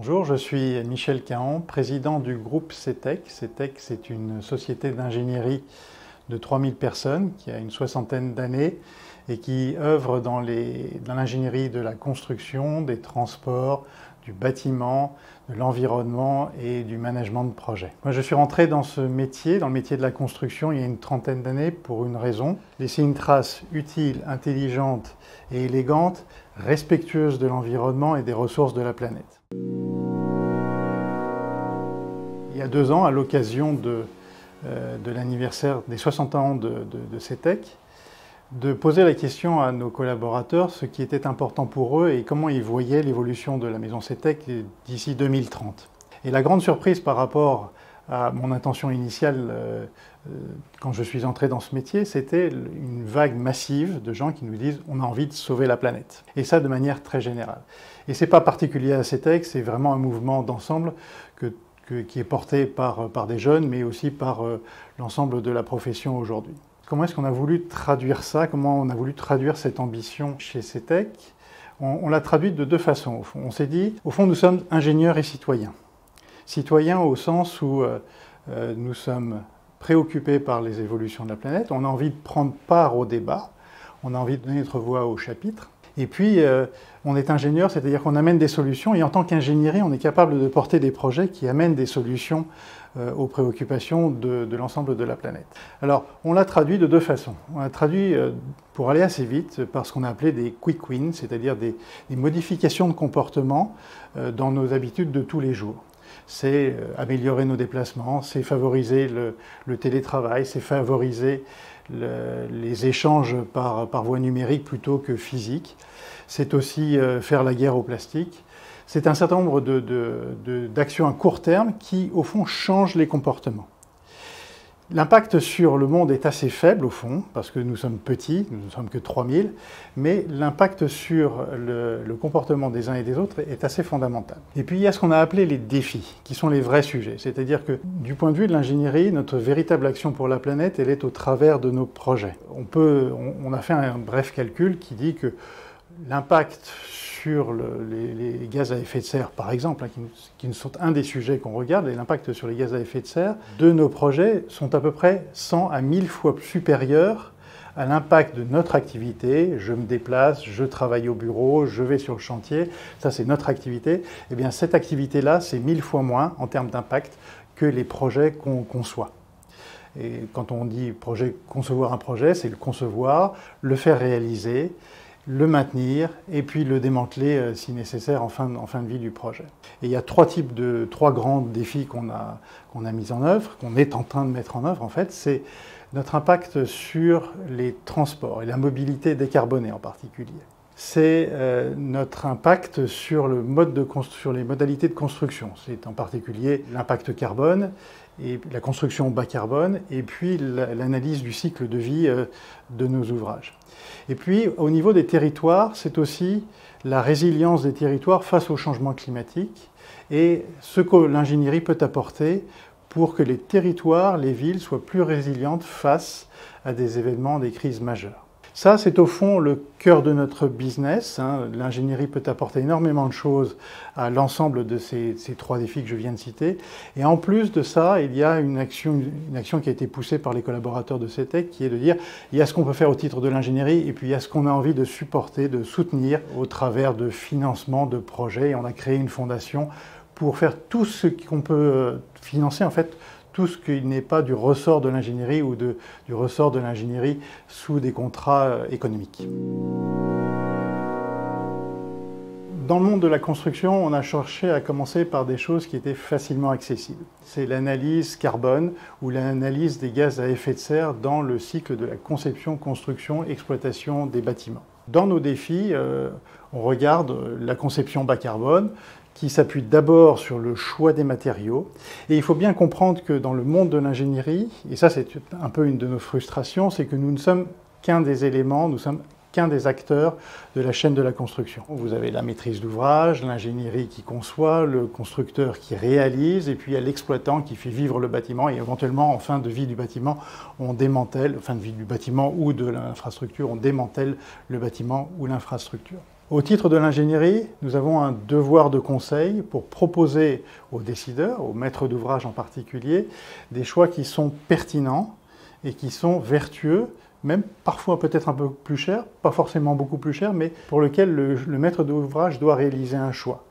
Bonjour, je suis Michel Cahan, président du groupe CETEC. CETEC, c'est une société d'ingénierie de 3000 personnes qui a une soixantaine d'années et qui œuvre dans l'ingénierie de la construction, des transports, du bâtiment, de l'environnement et du management de projet. Moi, je suis rentré dans ce métier, dans le métier de la construction, il y a une trentaine d'années pour une raison: laisser une trace utile, intelligente et élégante, respectueuse de l'environnement et des ressources de la planète. Il y a 2 ans, à l'occasion de l'anniversaire des 60 ans de CETEC, de poser la question à nos collaborateurs ce qui était important pour eux et comment ils voyaient l'évolution de la maison CETEC d'ici 2030. Et la grande surprise par rapport à mon intention initiale quand je suis entré dans ce métier, c'était une vague massive de gens qui nous disent on a envie de sauver la planète. Et ça de manière très générale. Et ce n'est pas particulier à CETEC, c'est vraiment un mouvement d'ensemble qui est porté par des jeunes, mais aussi par l'ensemble de la profession aujourd'hui. Comment est-ce qu'on a voulu traduire ça? Comment on a voulu traduire cette ambition chez CETEC? On l'a traduite de 2 façons, au fond. On s'est dit, au fond, nous sommes ingénieurs et citoyens. Citoyens au sens où nous sommes préoccupés par les évolutions de la planète, on a envie de prendre part au débat, on a envie de donner notre voix au chapitre. Et puis, on est ingénieur, c'est-à-dire qu'on amène des solutions, et en tant qu'ingénierie, on est capable de porter des projets qui amènent des solutions aux préoccupations de l'ensemble de la planète. Alors, on l'a traduit de 2 façons. On l'a traduit, pour aller assez vite, par ce qu'on a appelé des quick wins, c'est-à-dire des modifications de comportement dans nos habitudes de tous les jours. C'est améliorer nos déplacements, c'est favoriser le télétravail, c'est favoriser les échanges par voie numérique plutôt que physique. C'est aussi faire la guerre au plastique. C'est un certain nombre d'actions à court terme qui, au fond, changent les comportements. L'impact sur le monde est assez faible, au fond, parce que nous sommes petits, nous ne sommes que 3000, mais l'impact sur le comportement des uns et des autres est assez fondamental. Et puis il y a ce qu'on a appelé les défis, qui sont les vrais sujets. C'est-à-dire que, du point de vue de l'ingénierie, notre véritable action pour la planète, elle est au travers de nos projets. On a fait un bref calcul qui dit que l'impact sur les gaz à effet de serre, par exemple, qui sont un des sujets qu'on regarde, et l'impact sur les gaz à effet de serre de nos projets sont à peu près 100 à 1000 fois supérieurs à l'impact de notre activité. Je me déplace, je travaille au bureau, je vais sur le chantier, ça c'est notre activité. Eh bien cette activité-là, c'est 1000 fois moins en termes d'impact que les projets qu'on conçoit. Et quand on dit concevoir un projet, c'est le concevoir, le faire réaliser, le maintenir et puis le démanteler si nécessaire en fin de vie du projet. Et il y a 3 grands défis qu'on a mis en œuvre, qu'on est en train de mettre en œuvre en fait. C'est notre impact sur les transports et la mobilité décarbonée en particulier. C'est notre impact sur sur les modalités de construction. C'est en particulier l'impact carbone et la construction bas carbone, et puis l'analyse du cycle de vie de nos ouvrages. Et puis, au niveau des territoires, c'est aussi la résilience des territoires face au changement climatique et ce que l'ingénierie peut apporter pour que les territoires, les villes, soient plus résilientes face à des événements, des crises majeures. Ça, c'est au fond le cœur de notre business. L'ingénierie peut apporter énormément de choses à l'ensemble de ces 3 défis que je viens de citer. Et en plus de ça, il y a une action qui a été poussée par les collaborateurs de CETEC, qui est de dire il y a ce qu'on peut faire au titre de l'ingénierie et puis il y a ce qu'on a envie de supporter, de soutenir au travers de financement de projets. Et on a créé une fondation pour faire tout ce qu'on peut financer, en fait, tout ce qui n'est pas du ressort de l'ingénierie ou du ressort de l'ingénierie sous des contrats économiques. Dans le monde de la construction, on a cherché à commencer par des choses qui étaient facilement accessibles. C'est l'analyse carbone ou l'analyse des gaz à effet de serre dans le cycle de la conception, construction, exploitation des bâtiments. Dans nos défis, on regarde la conception bas carbone, qui s'appuie d'abord sur le choix des matériaux. Et il faut bien comprendre que dans le monde de l'ingénierie, et ça c'est un peu une de nos frustrations, c'est que nous ne sommes qu'un des éléments, nous sommes qu'un des acteurs de la chaîne de la construction. Vous avez la maîtrise d'ouvrage, l'ingénierie qui conçoit, le constructeur qui réalise, et puis il y a l'exploitant qui fait vivre le bâtiment, et éventuellement en fin de vie du bâtiment, on démantèle, fin de vie du bâtiment ou de l'infrastructure, on démantèle le bâtiment ou l'infrastructure. Au titre de l'ingénierie, nous avons un devoir de conseil pour proposer aux décideurs, aux maîtres d'ouvrage en particulier, des choix qui sont pertinents et qui sont vertueux, même parfois peut-être un peu plus cher, pas forcément beaucoup plus cher, mais pour lequel le maître d'ouvrage doit réaliser un choix.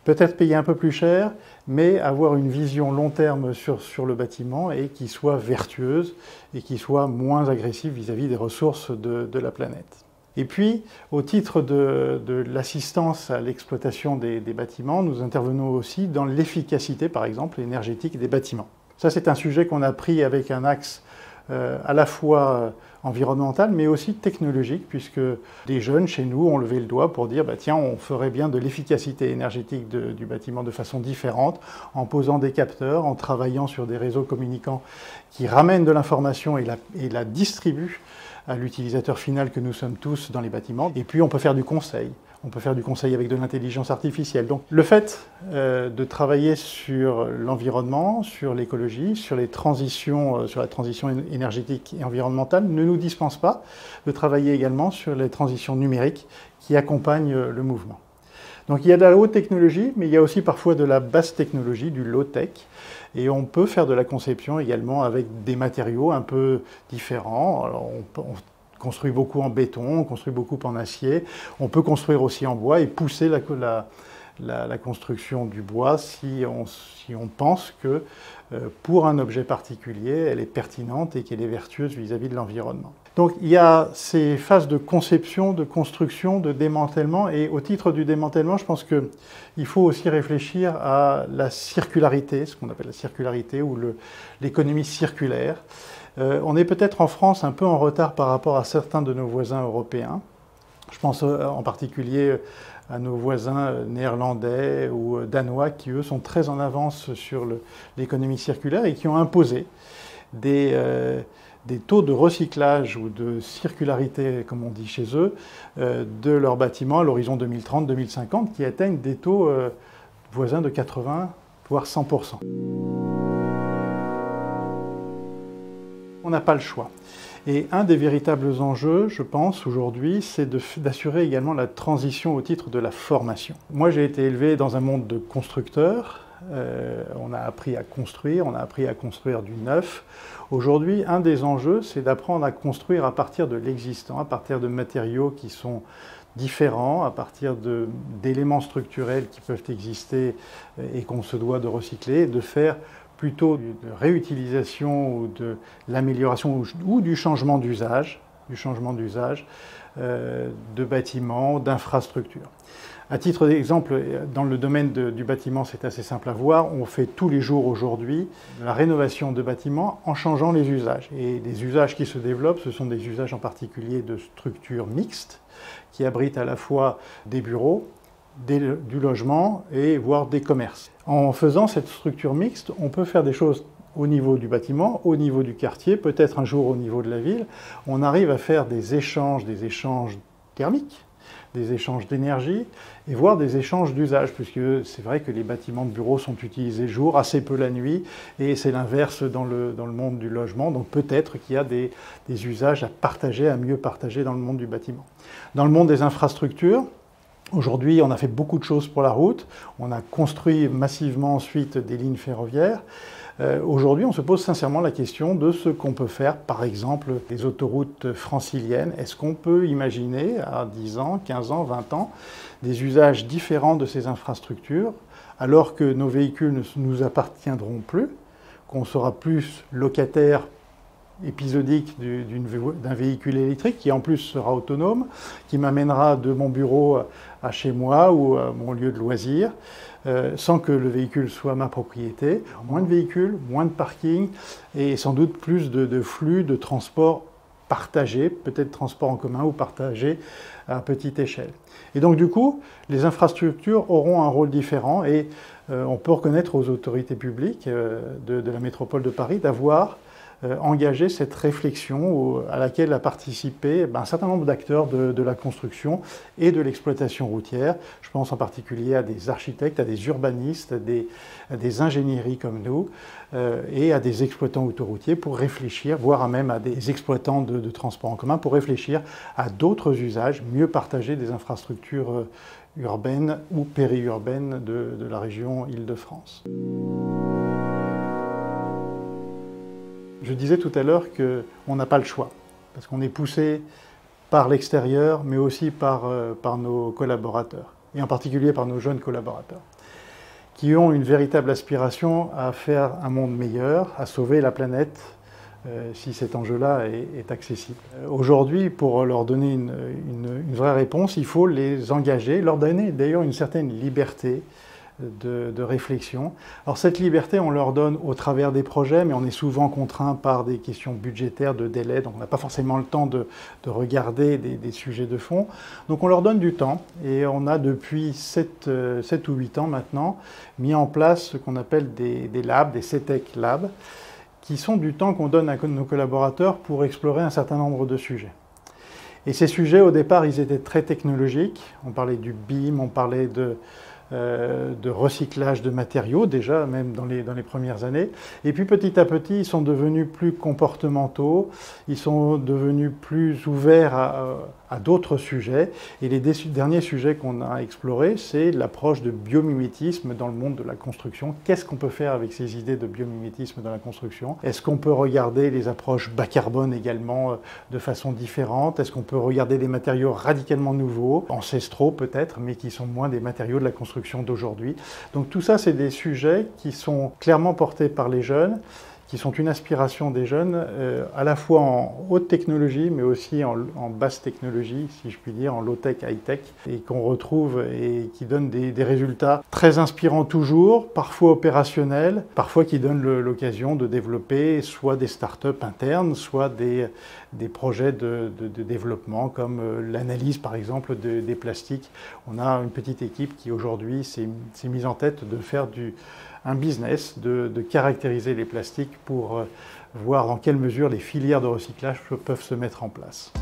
Peut-être payer un peu plus cher, mais avoir une vision long terme sur le bâtiment et qui soit vertueuse et qui soit moins agressive vis-à-vis des ressources de la planète. Et puis, au titre de l'assistance à l'exploitation des bâtiments, nous intervenons aussi dans l'efficacité, par exemple, énergétique des bâtiments. Ça, c'est un sujet qu'on a pris avec un axe à la fois environnemental, mais aussi technologique, puisque des jeunes chez nous ont levé le doigt pour dire tiens, on ferait bien de l'efficacité énergétique du bâtiment de façon différente, en posant des capteurs, en travaillant sur des réseaux communicants qui ramènent de l'information et la distribuent à l'utilisateur final que nous sommes tous dans les bâtiments. Et puis on peut faire du conseil. On peut faire du conseil avec de l'intelligence artificielle. Donc le fait de travailler sur l'environnement, sur l'écologie, sur la transition énergétique et environnementale ne nous dispense pas de travailler également sur les transitions numériques qui accompagnent le mouvement. Donc il y a de la haute technologie, mais il y a aussi parfois de la basse technologie, du low-tech. Et on peut faire de la conception également avec des matériaux un peu différents. Alors on construit beaucoup en béton, on construit beaucoup en acier. On peut construire aussi en bois et pousser la construction du bois si on pense que pour un objet particulier, elle est pertinente et qu'elle est vertueuse vis-à-vis de l'environnement. Donc il y a ces phases de conception, de construction, de démantèlement. Et au titre du démantèlement, je pense qu'il faut aussi réfléchir à la circularité, ce qu'on appelle la circularité ou l'économie circulaire. On est peut-être en France un peu en retard par rapport à certains de nos voisins européens. Je pense en particulier à nos voisins néerlandais ou danois qui, eux, sont très en avance sur l'économie circulaire et qui ont imposé des taux de recyclage ou de circularité, comme on dit chez eux, de leurs bâtiments à l'horizon 2030-2050 qui atteignent des taux voisins de 80 voire 100%. On n'a pas le choix. Et un des véritables enjeux, je pense, aujourd'hui, c'est d'assurer également la transition au titre de la formation. Moi, j'ai été élevé dans un monde de constructeurs. On a appris à construire du neuf. Aujourd'hui, un des enjeux, c'est d'apprendre à construire à partir de l'existant, à partir de matériaux qui sont différents, à partir d'éléments structurels qui peuvent exister et qu'on se doit de recycler, de faire plutôt de réutilisation ou de l'amélioration ou du changement d'usage, de bâtiments, d'infrastructures. À titre d'exemple, dans le domaine du bâtiment, c'est assez simple à voir. On fait tous les jours aujourd'hui la rénovation de bâtiments en changeant les usages. Et les usages qui se développent, ce sont des usages en particulier de structures mixtes qui abritent à la fois des bureaux, du logement et voire des commerces. En faisant cette structure mixte, on peut faire des choses au niveau du bâtiment, au niveau du quartier, peut-être un jour au niveau de la ville. On arrive à faire des échanges thermiques, des échanges d'énergie et voire des échanges d'usage, puisque c'est vrai que les bâtiments de bureaux sont utilisés jour, assez peu la nuit, et c'est l'inverse dans le monde du logement. Donc peut-être qu'il y a des usages à partager, à mieux partager dans le monde du bâtiment. Dans le monde des infrastructures, aujourd'hui, on a fait beaucoup de choses pour la route. On a construit massivement ensuite des lignes ferroviaires. Aujourd'hui, on se pose sincèrement la question de ce qu'on peut faire, par exemple, les autoroutes franciliennes. Est-ce qu'on peut imaginer, à 10 ans, 15 ans, 20 ans, des usages différents de ces infrastructures, alors que nos véhicules ne nous appartiendront plus, qu'on sera plus locataire épisodique d'un véhicule électrique qui en plus sera autonome, qui m'amènera de mon bureau à chez moi ou à mon lieu de loisir, sans que le véhicule soit ma propriété. Moins de véhicules, moins de parking et sans doute plus de flux de transport partagé, peut-être transport en commun ou partagé à petite échelle. Et donc du coup, les infrastructures auront un rôle différent et on peut reconnaître aux autorités publiques de la métropole de Paris d'avoir engager cette réflexion à laquelle a participé un certain nombre d'acteurs de la construction et de l'exploitation routière. Je pense en particulier à des architectes, à des urbanistes, à des ingénieries comme nous et à des exploitants autoroutiers pour réfléchir, voire même à des exploitants de transport en commun pour réfléchir à d'autres usages, mieux partager des infrastructures urbaines ou périurbaines de la région Île-de-France. Je disais tout à l'heure qu'on n'a pas le choix, parce qu'on est poussé par l'extérieur, mais aussi par nos collaborateurs, et en particulier par nos jeunes collaborateurs, qui ont une véritable aspiration à faire un monde meilleur, à sauver la planète, si cet enjeu-là est accessible. Aujourd'hui, pour leur donner une vraie réponse, il faut les engager, leur donner d'ailleurs une certaine liberté de réflexion. Alors cette liberté, on leur donne au travers des projets, mais on est souvent contraint par des questions budgétaires, de délai, donc on n'a pas forcément le temps de regarder des sujets de fond. Donc on leur donne du temps, et on a depuis 7 ou 8 ans maintenant mis en place ce qu'on appelle des labs, des CETEC Labs, qui sont du temps qu'on donne à nos collaborateurs pour explorer un certain nombre de sujets. Et ces sujets, au départ, ils étaient très technologiques. On parlait du BIM, on parlait de recyclage de matériaux, déjà, même dans les premières années. Et puis petit à petit, ils sont devenus plus comportementaux, ils sont devenus plus ouverts à d'autres sujets. Et les derniers sujets qu'on a explorés, c'est l'approche de biomimétisme dans le monde de la construction. Qu'est-ce qu'on peut faire avec ces idées de biomimétisme dans la construction? Est-ce qu'on peut regarder les approches bas carbone également de façon différente? Est-ce qu'on peut regarder des matériaux radicalement nouveaux, ancestraux peut-être, mais qui sont moins des matériaux de la construction d'aujourd'hui? Donc tout ça, c'est des sujets qui sont clairement portés par les jeunes, qui sont une aspiration des jeunes, à la fois en haute technologie, mais aussi en basse technologie, si je puis dire, en low-tech, high-tech, et qu'on retrouve et qui donnent des résultats très inspirants toujours, parfois opérationnels, parfois qui donnent l'occasion de développer soit des startups internes, soit des projets de développement, comme l'analyse, par exemple, des plastiques. On a une petite équipe qui, aujourd'hui, s'est mise en tête de faire un business, de caractériser les plastiques pour voir dans quelle mesure les filières de recyclage peuvent se mettre en place.